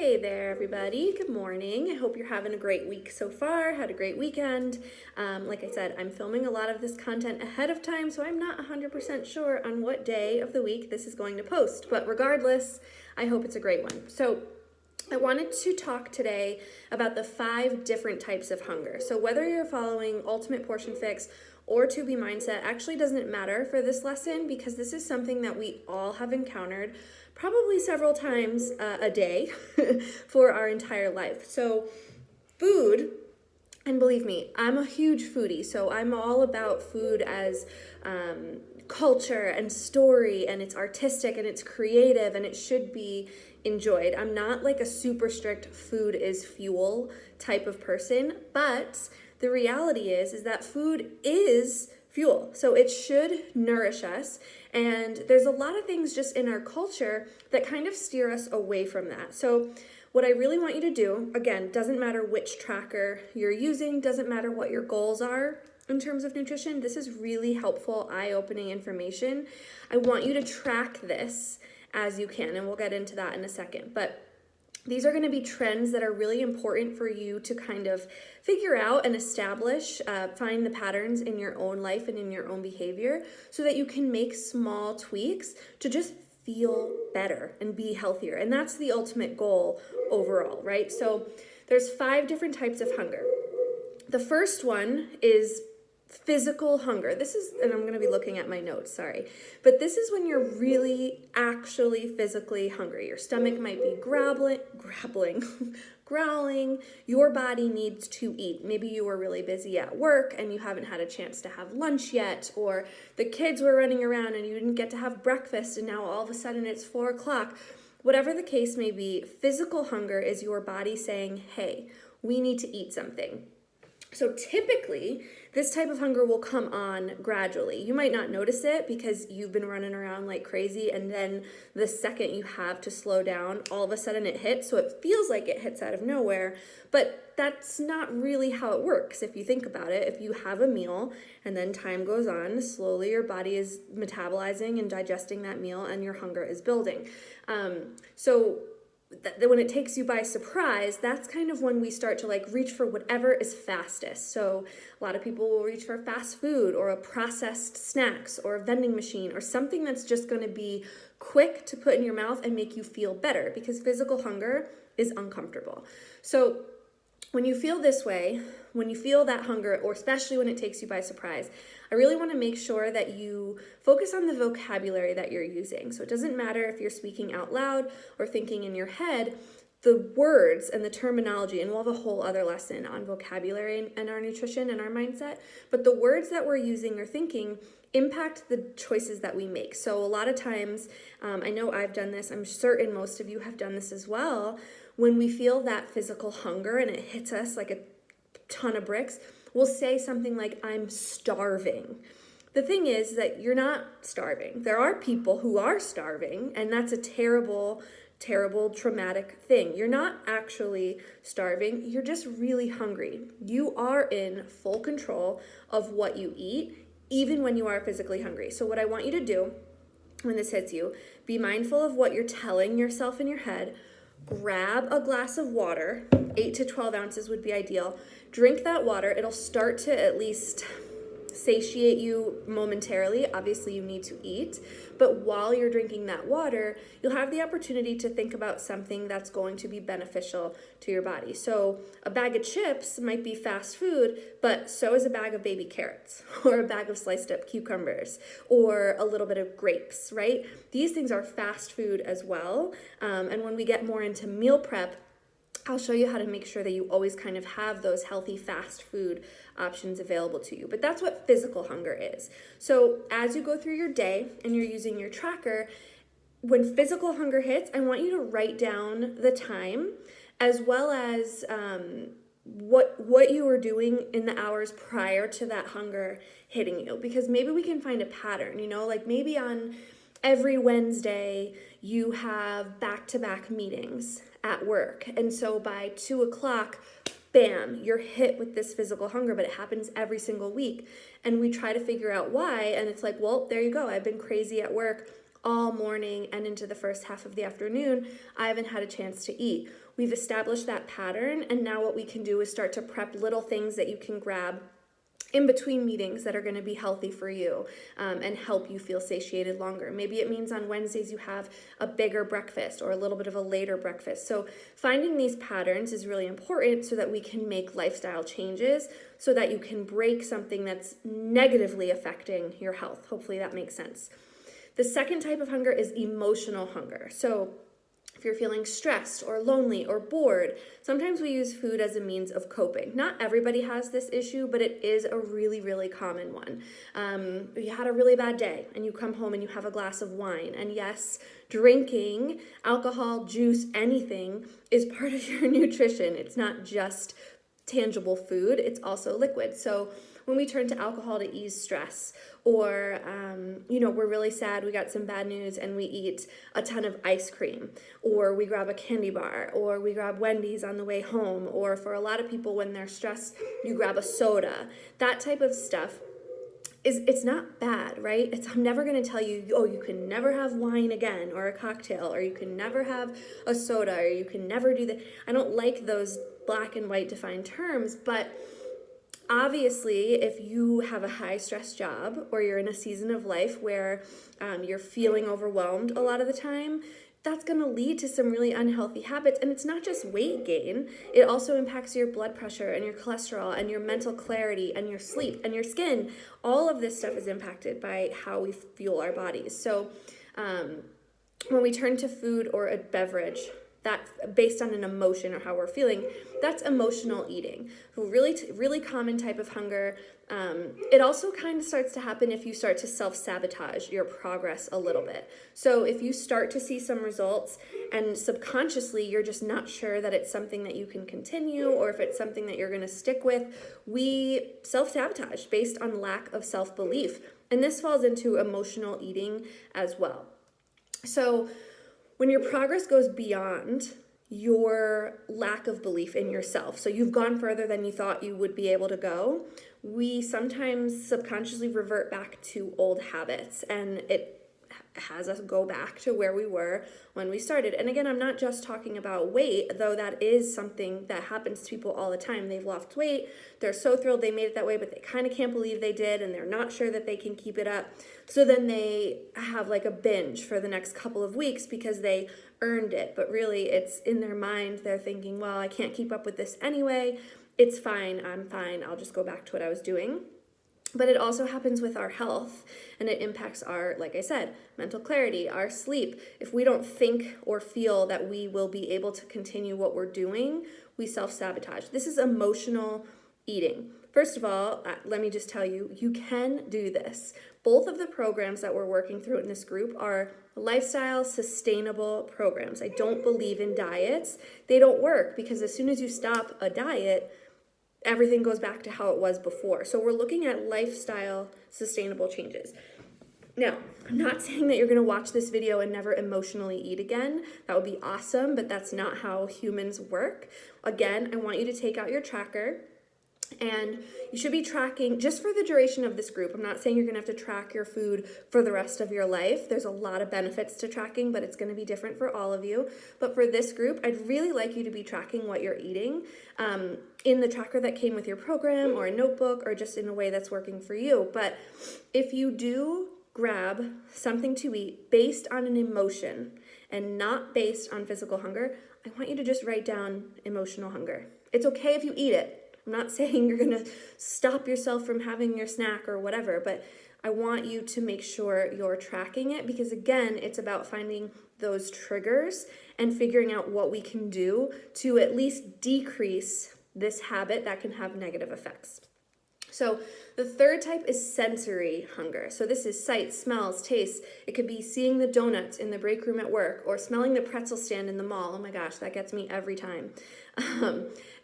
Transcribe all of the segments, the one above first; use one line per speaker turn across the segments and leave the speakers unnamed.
Hey there, everybody. Good morning. I hope you're having a great week so far. Had a great weekend. Like I said, I'm filming a lot of this content ahead of time, so I'm not 100% sure on what day of the week this is going to post. But regardless, I hope it's a great one. So I wanted to talk today about the 5 different types of hunger. So whether you're following Ultimate Portion Fix or 2B Mindset actually doesn't matter for this lesson, because this is something that we all have encountered probably several times a day for our entire life. So food, and believe me, I'm a huge foodie, so I'm all about food as culture and story, and it's artistic and it's creative and it should be enjoyed. I'm not like a super strict food is fuel type of person, but the reality is that food is fuel. So it should nourish us. And there's a lot of things just in our culture that kind of steer us away from that. So what I really want you to do, again, doesn't matter which tracker you're using, doesn't matter what your goals are in terms of nutrition. This is really helpful, eye-opening information. I want you to track this as you can, and we'll get into that in a second. But these are going to be trends that are really important for you to kind of figure out and establish, find the patterns in your own life and in your own behavior, so that you can make small tweaks to just feel better and be healthier. And that's the ultimate goal overall, right? So there's 5 different types of hunger. The first one is physical hunger. This is, and I'm going to be looking at my notes, sorry, but this is when you're really actually physically hungry. Your stomach might be growling. Your body needs to eat. Maybe you were really busy at work and you haven't had a chance to have lunch yet, or the kids were running around and you didn't get to have breakfast and now all of a sudden it's 4 o'clock. Whatever the case may be, physical hunger is your body saying, hey, we need to eat something. So typically, this type of hunger will come on gradually. You might not notice it because you've been running around like crazy, and then the second you have to slow down, all of a sudden it hits. So it feels like it hits out of nowhere, but that's not really how it works. If you think about it, if you have a meal and then time goes on, slowly your body is metabolizing and digesting that meal and your hunger is building. So when it takes you by surprise, that's kind of when we start to like reach for whatever is fastest. So a lot of people will reach for fast food or a processed snacks or a vending machine or something that's just going to be quick to put in your mouth and make you feel better, because physical hunger is uncomfortable. So when you feel this way, when you feel that hunger, or especially when it takes you by surprise, I really want to make sure that you focus on the vocabulary that you're using. So it doesn't matter if you're speaking out loud or thinking in your head, the words and the terminology, and we'll have a whole other lesson on vocabulary and our nutrition and our mindset, but the words that we're using or thinking impact the choices that we make. So a lot of times, I know I've done this, I'm certain most of you have done this as well, when we feel that physical hunger and it hits us like a ton of bricks, we'll say something like, I'm starving. The thing is that you're not starving. There are people who are starving, and that's a terrible, traumatic thing. You're not actually starving. You're just really hungry. You are in full control of what you eat, even when you are physically hungry. So what I want you to do when this hits you, be mindful of what you're telling yourself in your head. Grab a glass of water, 8 to 12 ounces would be ideal. Drink that water. It'll start to at least satiate you momentarily. Obviously, you need to eat, but while you're drinking that water, you'll have the opportunity to think about something that's going to be beneficial to your body. So a bag of chips might be fast food, but so is a bag of baby carrots or a bag of sliced up cucumbers or a little bit of grapes, right? These things are fast food as well. And when we get more into meal prep, I'll show you how to make sure that you always kind of have those healthy fast food options available to you. But that's what physical hunger is. So as you go through your day and you're using your tracker, when physical hunger hits, I want you to write down the time as well as what you were doing in the hours prior to that hunger hitting you. Because maybe we can find a pattern, like maybe on every Wednesday you have back-to-back meetings at work. And so by 2 o'clock, bam, you're hit with this physical hunger, but it happens every single week. And we try to figure out why. And it's like, well, there you go. I've been crazy at work. all morning and into the first half of the afternoon, I haven't had a chance to eat. We've established that pattern, and now what we can do is start to prep little things that you can grab in between meetings that are going to be healthy for you and help you feel satiated longer. Maybe it means on Wednesdays you have a bigger breakfast or a little bit of a later breakfast. So finding these patterns is really important so that we can make lifestyle changes so that you can break something that's negatively affecting your health. Hopefully that makes sense. The second type of hunger is emotional hunger. So if you're feeling stressed or lonely or bored, sometimes we use food as a means of coping. Not everybody has this issue, but it is a really, really common one. You had a really bad day and you come home and you have a glass of wine. And yes, drinking alcohol, juice, anything is part of your nutrition. It's not just tangible food, it's also liquid. So when we turn to alcohol to ease stress, or we're really sad, we got some bad news and we eat a ton of ice cream, or we grab a candy bar, or we grab Wendy's on the way home, or for a lot of people when they're stressed, you grab a soda. That type of stuff it's not bad, right? I'm never going to tell you, oh, you can never have wine again, or a cocktail, or you can never have a soda, or you can never do that. I don't like those black and white defined terms, but obviously, if you have a high stress job or you're in a season of life where you're feeling overwhelmed a lot of the time, that's going to lead to some really unhealthy habits. And it's not just weight gain. It also impacts your blood pressure and your cholesterol and your mental clarity and your sleep and your skin. All of this stuff is impacted by how we fuel our bodies. So when we turn to food or a beverage, that's based on an emotion or how we're feeling, that's emotional eating. Really common type of hunger. It also kind of starts to happen if you start to self-sabotage your progress a little bit. So if you start to see some results and subconsciously you're just not sure that it's something that you can continue or if it's something that you're going to stick with, we self-sabotage based on lack of self-belief. And this falls into emotional eating as well. So when your progress goes beyond your lack of belief in yourself, so you've gone further than you thought you would be able to go, we sometimes subconsciously revert back to old habits, and it has us go back to where we were when we started. And again, I'm not just talking about weight, though that is something that happens to people all the time. They've lost weight, they're so thrilled they made it that way, but they kind of can't believe they did, and they're not sure that they can keep it up. So then they have like a binge for the next couple of weeks because they earned it, but really it's in their mind. They're thinking, well, I can't keep up with this anyway. It's fine, I'm fine, I'll just go back to what I was doing. But it also happens with our health, and it impacts our, like I said, mental clarity, our sleep. If we don't think or feel that we will be able to continue what we're doing, we self-sabotage. This is emotional eating. First of all, let me just tell you, you can do this. Both of the programs that we're working through in this group are lifestyle sustainable programs. I don't believe in diets. They don't work because as soon as you stop a diet, everything goes back to how it was before. So we're looking at lifestyle sustainable changes. Now, I'm not saying that you're going to watch this video and never emotionally eat again. That would be awesome, but that's not how humans work. Again, I want you to take out your tracker, and you should be tracking just for the duration of this group. I'm not saying you're going to have to track your food for the rest of your life. There's a lot of benefits to tracking, but it's going to be different for all of you. But for this group, I'd really like you to be tracking what you're eating in the tracker that came with your program or a notebook or just in a way that's working for you. But if you do grab something to eat based on an emotion and not based on physical hunger, I want you to just write down emotional hunger. It's okay if you eat it. I'm not saying you're going to stop yourself from having your snack or whatever, but I want you to make sure you're tracking it because, again, it's about finding those triggers and figuring out what we can do to at least decrease this habit that can have negative effects. So the third type is sensory hunger. So this is sights, smells, tastes. It could be seeing the donuts in the break room at work or smelling the pretzel stand in the mall. Oh my gosh, that gets me every time.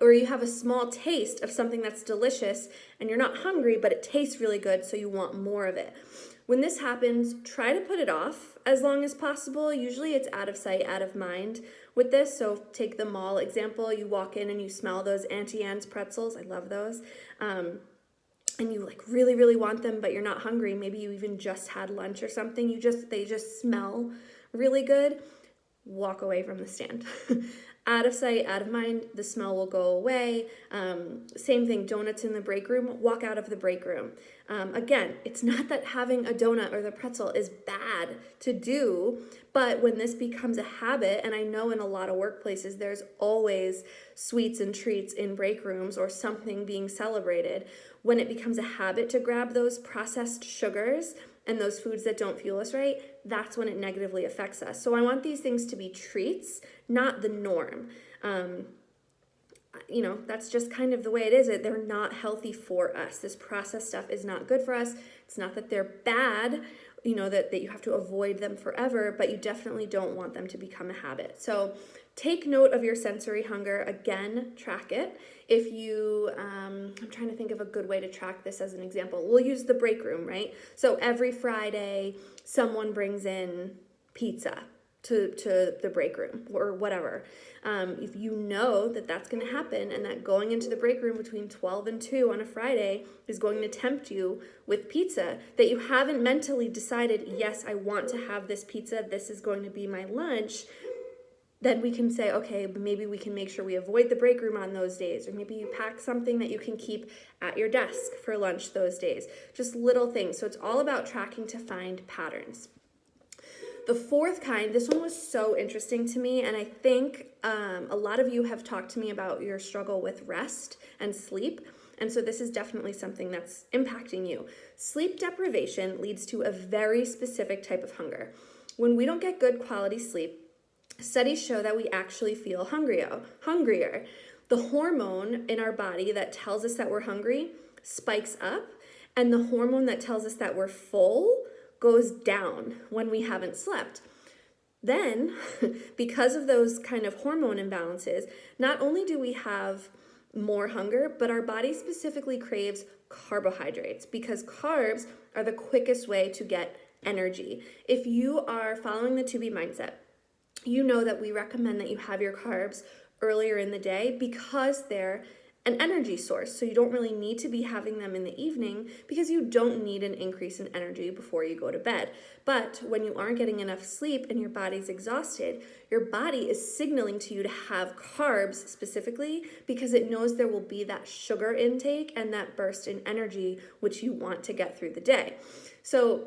Or you have a small taste of something that's delicious and you're not hungry, but it tastes really good, so you want more of it. When this happens, try to put it off as long as possible. Usually it's out of sight, out of mind with this. So take the mall example. You walk in and you smell those Auntie Anne's pretzels. I love those. and you like really, really want them, but you're not hungry. Maybe you even just had lunch or something. They just smell really good. Walk away from the stand. Out of sight, out of mind, the smell will go away. Same thing, donuts in the break room, walk out of the break room. Again, it's not that having a donut or the pretzel is bad to do, but when this becomes a habit, and I know in a lot of workplaces, there's always sweets and treats in break rooms or something being celebrated. When it becomes a habit to grab those processed sugars and those foods that don't fuel us right, that's when it negatively affects us. So I want these things to be treats, not the norm. That's just kind of the way it is. They're not healthy for us. This processed stuff is not good for us. It's not that they're bad, that you have to avoid them forever, but you definitely don't want them to become a habit. So take note of your sensory hunger. Again, track it. If you, I'm trying to think of a good way to track this as an example. We'll use the break room, right? So every Friday, someone brings in pizza to the break room or whatever. If you know that that's going to happen and that going into the break room between 12 and 2 on a Friday is going to tempt you with pizza, that you haven't mentally decided, yes, I want to have this pizza, this is going to be my lunch, then we can say, okay, maybe we can make sure we avoid the break room on those days, or maybe you pack something that you can keep at your desk for lunch those days. Just little things. So it's all about tracking to find patterns. The fourth kind, this one was so interesting to me, and I think a lot of you have talked to me about your struggle with rest and sleep, and so this is definitely something that's impacting you. Sleep deprivation leads to a very specific type of hunger. When we don't get good quality sleep, studies show that we actually feel hungrier. The hormone in our body that tells us that we're hungry spikes up, and the hormone that tells us that we're full goes down when we haven't slept. Then, because of those kind of hormone imbalances, not only do we have more hunger, but our body specifically craves carbohydrates because carbs are the quickest way to get energy. If you are following the 2B mindset, you know that we recommend that you have your carbs earlier in the day because they're an energy source. So you don't really need to be having them in the evening because you don't need an increase in energy before you go to bed. But when you aren't getting enough sleep and your body's exhausted, your body is signaling to you to have carbs specifically because it knows there will be that sugar intake and that burst in energy which you want to get through the day. So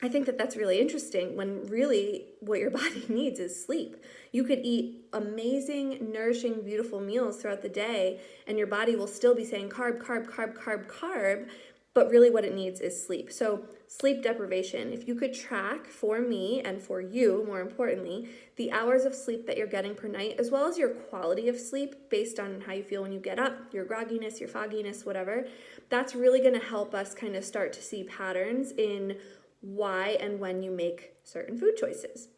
I think that that's really interesting when really what your body needs is sleep. You could eat amazing, nourishing, beautiful meals throughout the day and your body will still be saying carb, carb, carb, carb, carb, but really what it needs is sleep. So sleep deprivation, if you could track for me and for you, more importantly, the hours of sleep that you're getting per night, as well as your quality of sleep based on how you feel when you get up, your grogginess, your fogginess, whatever, that's really going to help us kind of start to see patterns in why and when you make certain food choices.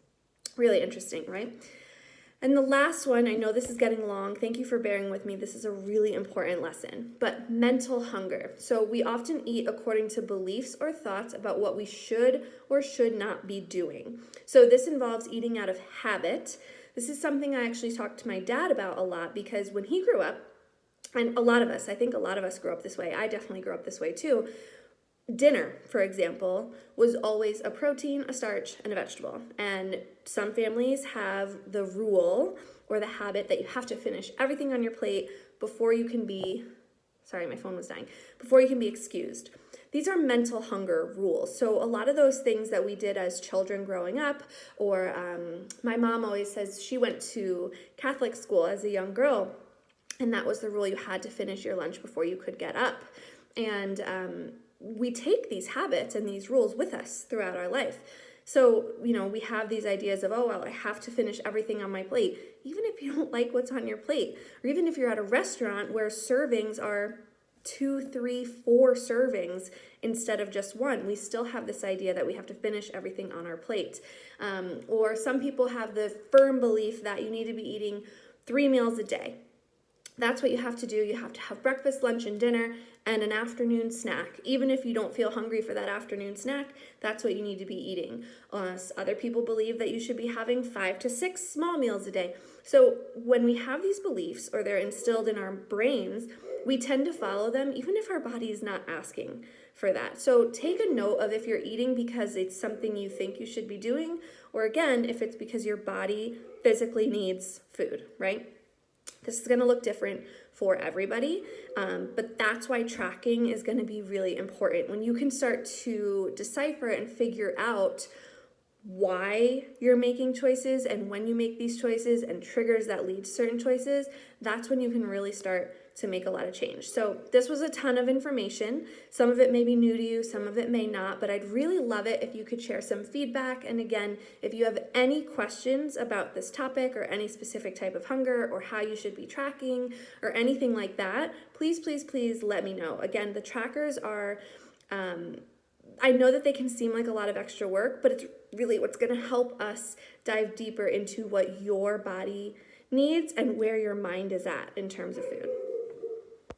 Really interesting, right? And the last one, I know this is getting long. Thank you for bearing with me. This is a really important lesson, but mental hunger. So we often eat according to beliefs or thoughts about what we should or should not be doing. So this involves eating out of habit. This is something I actually talked to my dad about a lot because when he grew up, and I think a lot of us grew up this way. I definitely grew up this way too. Dinner, for example, was always a protein, a starch, and a vegetable. And some families have the rule or the habit that you have to finish everything on your plate before you can be, before you can be excused. These are mental hunger rules. So a lot of those things that we did as children growing up, or my mom always says she went to Catholic school as a young girl, and that was the rule. You had to finish your lunch before you could get up. And we take these habits and these rules with us throughout our life. So, we have these ideas of, I have to finish everything on my plate, even if you don't like what's on your plate, or even if you're at a restaurant where servings are 2, 3, 4 servings instead of just one. We still have this idea that we have to finish everything on our plate. Or some people have the firm belief that you need to be eating 3 meals a day. That's what you have to do. You have to have breakfast, lunch, and dinner, and an afternoon snack. Even if you don't feel hungry for that afternoon snack, that's what you need to be eating. Other people believe that you should be having 5 to 6 small meals a day. So when we have these beliefs, or they're instilled in our brains, we tend to follow them even if our body is not asking for that. So take a note of if you're eating because it's something you think you should be doing, or again, if it's because your body physically needs food, right? This is going to look different for everybody, but that's why tracking is going to be really important. When you can start to decipher and figure out why you're making choices and when you make these choices and triggers that lead to certain choices, that's when you can really start to make a lot of change. So this was a ton of information. Some of it may be new to you, some of it may not, but I'd really love it if you could share some feedback. And again, if you have any questions about this topic or any specific type of hunger or how you should be tracking or anything like that, please, please, please let me know. Again, the trackers are, I know that they can seem like a lot of extra work, but it's really what's going to help us dive deeper into what your body needs and where your mind is at in terms of food.